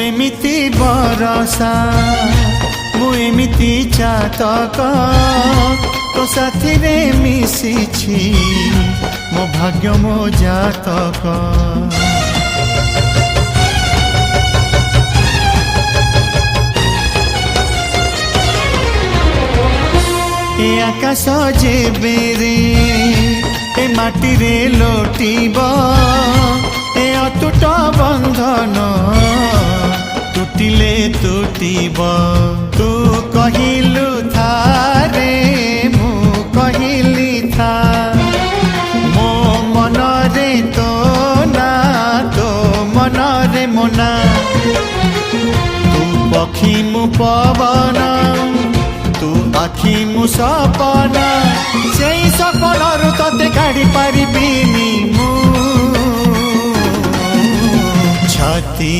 एमिति बरसा मु एमिति चातक तो साथी रे मिशिछि मो भाग्य मो जातक। ए आकाश जेबेरे ए माटी रे लोटिब ए अटूट बंधन टूटिले टूटिब। तू कहिलु था रे मु कहिली था मो मन रे तो ना तो मन रे मोना। तू पक्षी मु पवन तू आखि मु सपना से सपन तते काढ़ी पारिबिनी मु छाती।